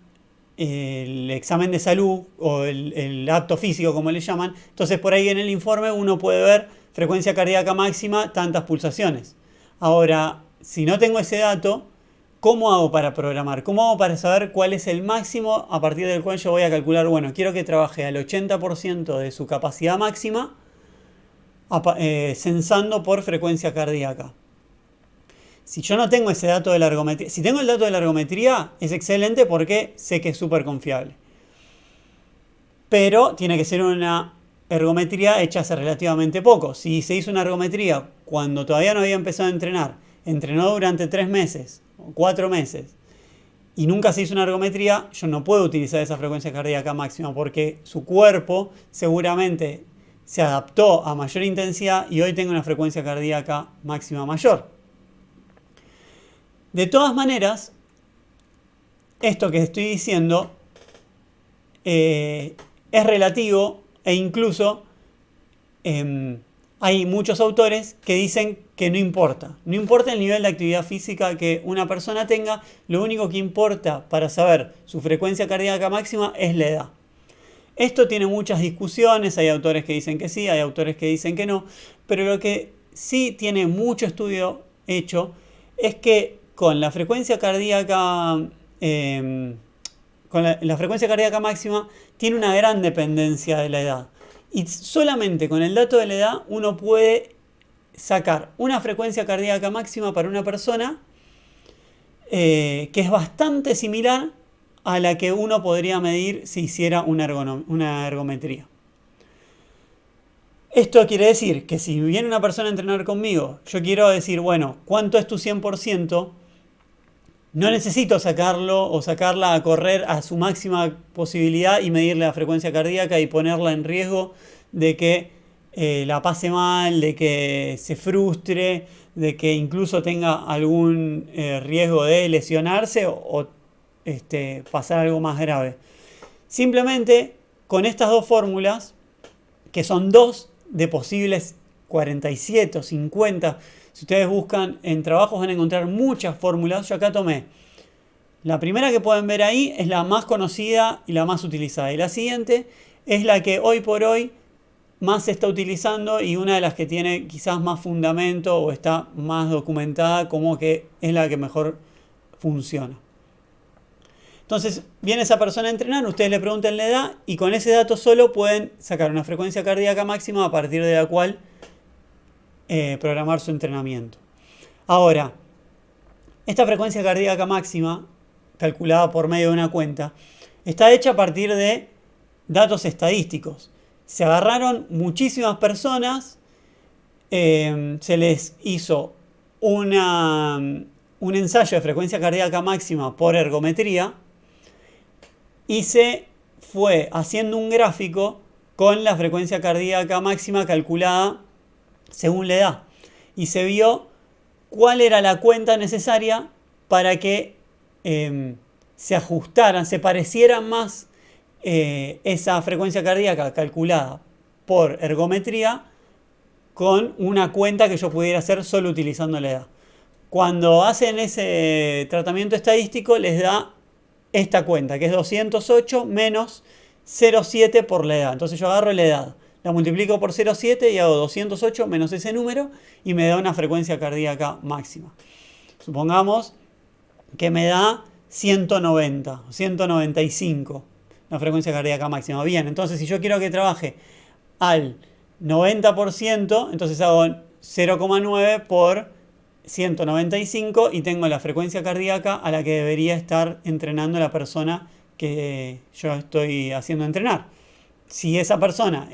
el examen de salud o el acto físico, como le llaman. Entonces por ahí en el informe uno puede ver frecuencia cardíaca máxima, tantas pulsaciones. Ahora, si no tengo ese dato, ¿cómo hago para programar? ¿Cómo hago para saber cuál es el máximo a partir del cual yo voy a calcular? Bueno, quiero que trabaje al 80% de su capacidad máxima censando por frecuencia cardíaca. Si yo no tengo ese dato de la ergometría, si tengo el dato de la ergometría, es excelente porque sé que es súper confiable. Pero tiene que ser una ergometría hecha hace relativamente poco. Si se hizo una ergometría cuando todavía no había empezado a entrenar, entrenó durante 3 meses o 4 meses y nunca se hizo una ergometría, yo no puedo utilizar esa frecuencia cardíaca máxima porque su cuerpo seguramente se adaptó a mayor intensidad y hoy tengo una frecuencia cardíaca máxima mayor. De todas maneras, esto que estoy diciendo es relativo e incluso hay muchos autores que dicen que no importa. No importa el nivel de actividad física que una persona tenga, lo único que importa para saber su frecuencia cardíaca máxima es la edad. Esto tiene muchas discusiones, hay autores que dicen que sí, hay autores que dicen que no, pero lo que sí tiene mucho estudio hecho es que con la frecuencia cardíaca, la frecuencia cardíaca máxima tiene una gran dependencia de la edad. Y solamente con el dato de la edad uno puede sacar una frecuencia cardíaca máxima para una persona que es bastante similar a la que uno podría medir si hiciera una ergometría. Esto quiere decir que si viene una persona a entrenar conmigo, yo quiero decir, bueno, ¿cuánto es tu 100%? No necesito sacarlo o sacarla a correr a su máxima posibilidad y medirle la frecuencia cardíaca y ponerla en riesgo de que la pase mal, de que se frustre, de que incluso tenga algún riesgo de lesionarse o pasar algo más grave. Simplemente con estas dos fórmulas, que son dos de posibles 47 o 50, si ustedes buscan en trabajos van a encontrar muchas fórmulas. Yo acá tomé la primera que pueden ver ahí, es la más conocida y la más utilizada. Y la siguiente es la que hoy por hoy más se está utilizando y una de las que tiene quizás más fundamento o está más documentada como que es la que mejor funciona. Entonces viene esa persona a entrenar, ustedes le preguntan la edad y con ese dato solo pueden sacar una frecuencia cardíaca máxima a partir de la cual programar su entrenamiento. Ahora, esta frecuencia cardíaca máxima, calculada por medio de una cuenta, está hecha a partir de datos estadísticos. Se agarraron muchísimas personas, se les hizo un ensayo de frecuencia cardíaca máxima por ergometría y se fue haciendo un gráfico con la frecuencia cardíaca máxima calculada según la edad. Y se vio cuál era la cuenta necesaria para que se ajustaran, se parecieran más esa frecuencia cardíaca calculada por ergometría con una cuenta que yo pudiera hacer solo utilizando la edad. Cuando hacen ese tratamiento estadístico les da esta cuenta, que es 208 menos 0,7 por la edad. Entonces yo agarro la edad, la multiplico por 0,7 y hago 208 menos ese número y me da una frecuencia cardíaca máxima. Supongamos que me da 190, 195 la frecuencia cardíaca máxima. Bien, entonces si yo quiero que trabaje al 90%, entonces hago 0,9 por 195 y tengo la frecuencia cardíaca a la que debería estar entrenando la persona que yo estoy haciendo entrenar. Si esa persona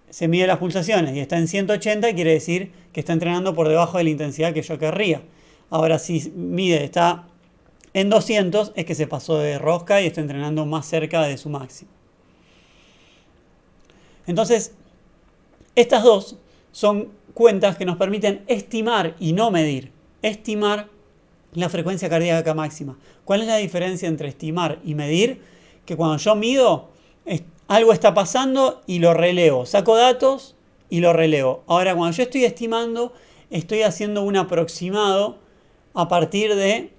se mide las pulsaciones y está en 180, quiere decir que está entrenando por debajo de la intensidad que yo querría. Ahora, si está en 200, es que se pasó de rosca y está entrenando más cerca de su máximo. Entonces, estas dos son cuentas que nos permiten estimar y no medir. Estimar la frecuencia cardíaca máxima. ¿Cuál es la diferencia entre estimar y medir? Que cuando yo mido, algo está pasando y lo relevo. Saco datos y lo relevo. Ahora, cuando yo estoy estimando, estoy haciendo un aproximado a partir de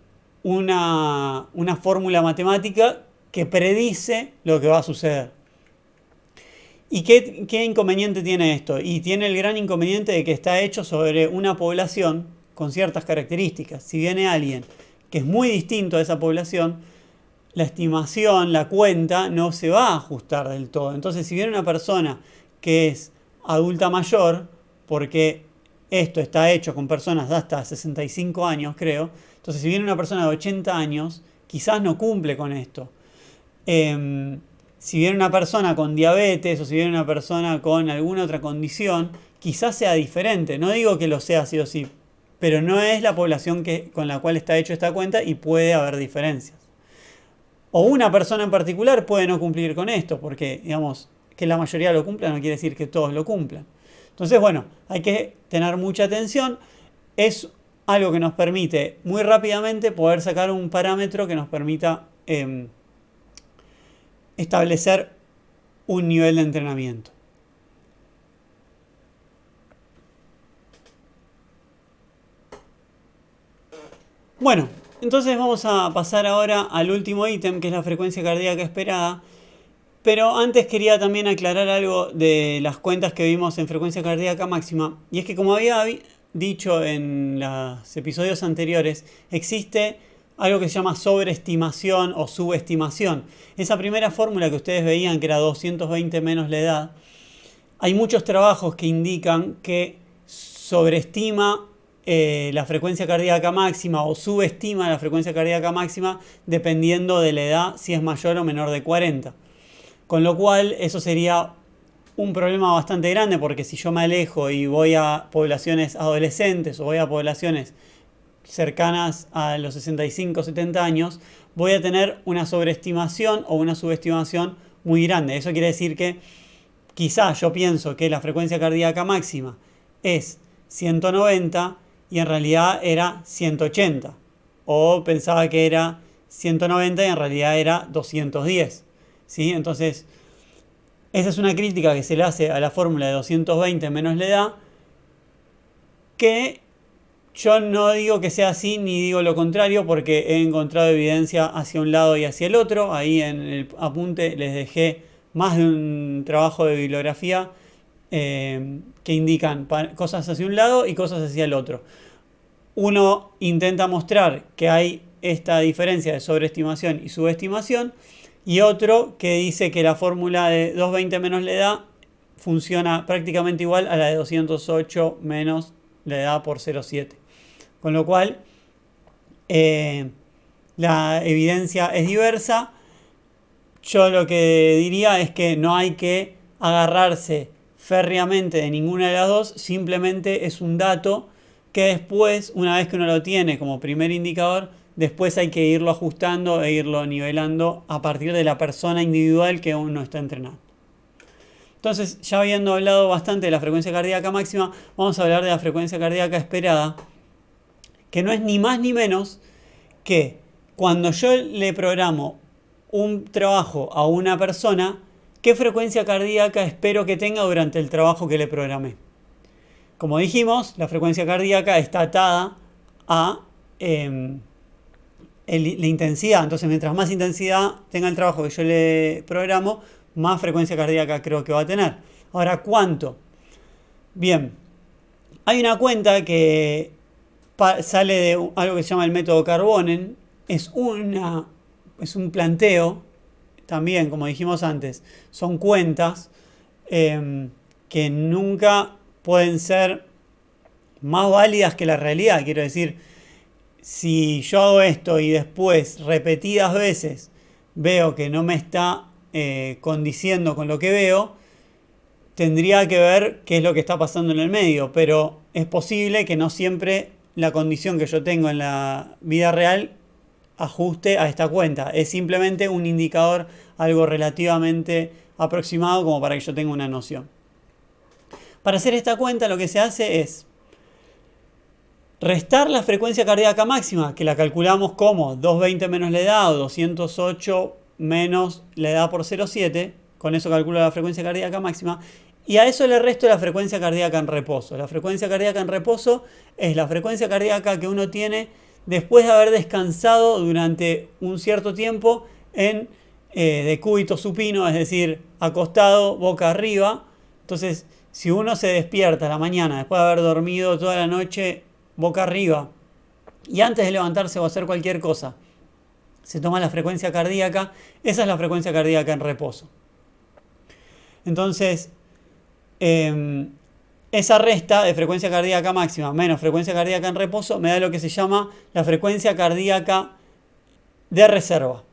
una fórmula matemática que predice lo que va a suceder. ¿Y qué inconveniente tiene esto? Y tiene el gran inconveniente de que está hecho sobre una población con ciertas características. Si viene alguien que es muy distinto a esa población, la estimación, la cuenta, no se va a ajustar del todo. Entonces, si viene una persona que es adulta mayor, porque esto está hecho con personas de hasta 65 años, creo, entonces si viene una persona de 80 años, quizás no cumple con esto. Si viene una persona con diabetes o si viene una persona con alguna otra condición, quizás sea diferente. No digo que lo sea sí o sí, pero no es la población con la cual está hecho esta cuenta y puede haber diferencias. O una persona en particular puede no cumplir con esto, porque digamos que la mayoría lo cumpla no quiere decir que todos lo cumplan. Entonces, bueno, hay que tener mucha atención. Es algo que nos permite muy rápidamente poder sacar un parámetro que nos permita establecer un nivel de entrenamiento. Bueno, entonces vamos a pasar ahora al último ítem, que es la frecuencia cardíaca esperada. Pero antes quería también aclarar algo de las cuentas que vimos en frecuencia cardíaca máxima. Y es que como había dicho en los episodios anteriores, existe algo que se llama sobreestimación o subestimación. Esa primera fórmula que ustedes veían, que era 220 menos la edad, hay muchos trabajos que indican que sobreestima la frecuencia cardíaca máxima o subestima la frecuencia cardíaca máxima dependiendo de la edad, si es mayor o menor de 40. Con lo cual eso sería un problema bastante grande, porque si yo me alejo y voy a poblaciones adolescentes o voy a poblaciones cercanas a los 65 o 70 años, voy a tener una sobreestimación o una subestimación muy grande. Eso quiere decir que quizá yo pienso que la frecuencia cardíaca máxima es 190 y en realidad era 180. O pensaba que era 190 y en realidad era 210. ¿Sí? Entonces, esa es una crítica que se le hace a la fórmula de 220 menos la edad, que yo no digo que sea así ni digo lo contrario, porque he encontrado evidencia hacia un lado y hacia el otro. Ahí en el apunte les dejé más de un trabajo de bibliografía que indican cosas hacia un lado y cosas hacia el otro. Uno intenta mostrar que hay esta diferencia de sobreestimación y subestimación, y otro que dice que la fórmula de 220 menos la edad funciona prácticamente igual a la de 208 menos la edad por 0,7. Con lo cual, la evidencia es diversa. Yo lo que diría es que no hay que agarrarse férreamente de ninguna de las dos, simplemente es un dato que después, una vez que uno lo tiene como primer indicador, después hay que irlo ajustando e irlo nivelando a partir de la persona individual que uno está entrenando. Entonces, ya habiendo hablado bastante de la frecuencia cardíaca máxima, vamos a hablar de la frecuencia cardíaca esperada, que no es ni más ni menos que cuando yo le programo un trabajo a una persona, ¿qué frecuencia cardíaca espero que tenga durante el trabajo que le programé? Como dijimos, la frecuencia cardíaca está atada a la intensidad. Entonces, mientras más intensidad tenga el trabajo que yo le programo, más frecuencia cardíaca creo que va a tener. Ahora, ¿cuánto? Bien, hay una cuenta que sale de algo que se llama el método Carbonen. Es un planteo, también como dijimos antes, son cuentas que nunca pueden ser más válidas que la realidad. Quiero decir, si yo hago esto y después repetidas veces veo que no me está condiciendo con lo que veo, tendría que ver qué es lo que está pasando en el medio, pero es posible que no siempre la condición que yo tengo en la vida real ajuste a esta cuenta. Es simplemente un indicador, algo relativamente aproximado como para que yo tenga una noción. Para hacer esta cuenta lo que se hace es restar la frecuencia cardíaca máxima, que la calculamos como 220 menos la edad o 208 menos la edad por 0,7. Con eso calculo la frecuencia cardíaca máxima. Y a eso le resto la frecuencia cardíaca en reposo. La frecuencia cardíaca en reposo es la frecuencia cardíaca que uno tiene después de haber descansado durante un cierto tiempo en decúbito supino, es decir, acostado boca arriba. Entonces, si uno se despierta a la mañana después de haber dormido toda la noche boca arriba y antes de levantarse o hacer cualquier cosa se toma la frecuencia cardíaca, esa es la frecuencia cardíaca en reposo. Entonces, esa resta de frecuencia cardíaca máxima menos frecuencia cardíaca en reposo me da lo que se llama la frecuencia cardíaca de reserva.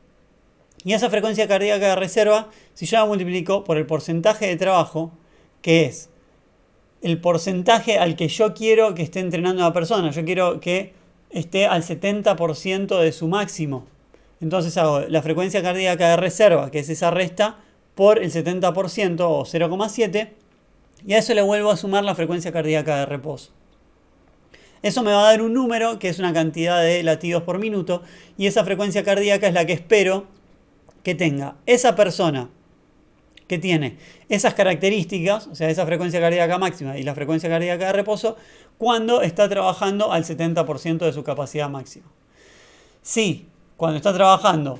Y esa frecuencia cardíaca de reserva, si yo la multiplico por el porcentaje de trabajo, que es el porcentaje al que yo quiero que esté entrenando a la persona, yo quiero que esté al 70% de su máximo. Entonces hago la frecuencia cardíaca de reserva, que es esa resta, por el 70% o 0,7, y a eso le vuelvo a sumar la frecuencia cardíaca de reposo. Eso me va a dar un número que es una cantidad de latidos por minuto, y esa frecuencia cardíaca es la que espero que tenga esa persona que tiene esas características, o sea, esa frecuencia cardíaca máxima y la frecuencia cardíaca de reposo, cuando está trabajando al 70% de su capacidad máxima. Si cuando está trabajando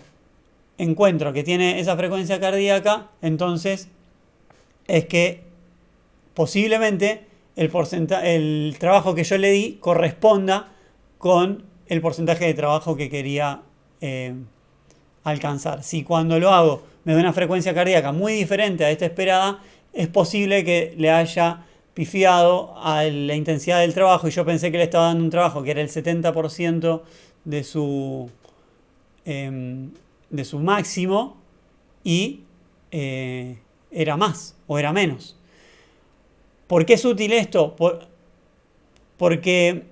encuentro que tiene esa frecuencia cardíaca, entonces es que posiblemente el trabajo que yo le di corresponda con el porcentaje de trabajo que quería alcanzar. Si cuando lo hago me da una frecuencia cardíaca muy diferente a esta esperada, es posible que le haya pifiado a la intensidad del trabajo y yo pensé que le estaba dando un trabajo que era el 70% de su, de su máximo y era más o era menos. ¿Por qué es útil esto? Porque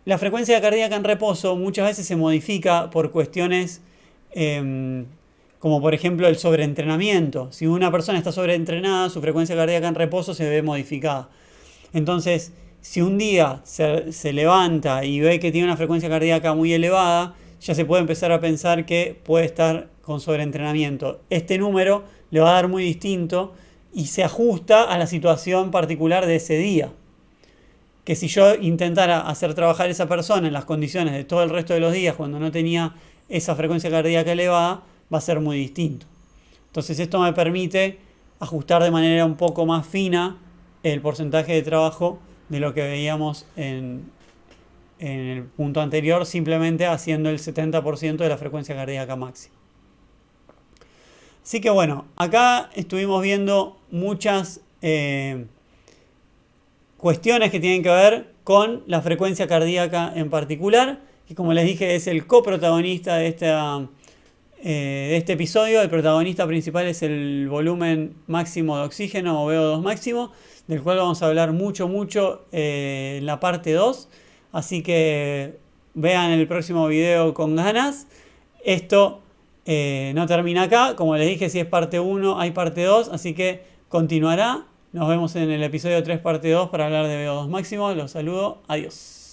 la frecuencia cardíaca en reposo muchas veces se modifica por cuestiones como por ejemplo el sobreentrenamiento. Si una persona está sobreentrenada, su frecuencia cardíaca en reposo se ve modificada. Entonces, si un día se levanta y ve que tiene una frecuencia cardíaca muy elevada, ya se puede empezar a pensar que puede estar con sobreentrenamiento. Este número le va a dar muy distinto y se ajusta a la situación particular de ese día. Que si yo intentara hacer trabajar a esa persona en las condiciones de todo el resto de los días, cuando no tenía esa frecuencia cardíaca elevada, va a ser muy distinto. Entonces esto me permite ajustar de manera un poco más fina el porcentaje de trabajo de lo que veíamos en el punto anterior, simplemente haciendo el 70% de la frecuencia cardíaca máxima. Así que bueno, acá estuvimos viendo muchas cuestiones que tienen que ver con la frecuencia cardíaca en particular, que como les dije es el coprotagonista de este episodio. El protagonista principal es el volumen máximo de oxígeno o VO2 máximo, del cual vamos a hablar mucho en la parte 2. Así que vean el próximo video con ganas. Esto no termina acá. Como les dije, si es parte 1, hay parte 2. Así que continuará. Nos vemos en el episodio 3, parte 2, para hablar de VO2 máximo. Los saludo. Adiós.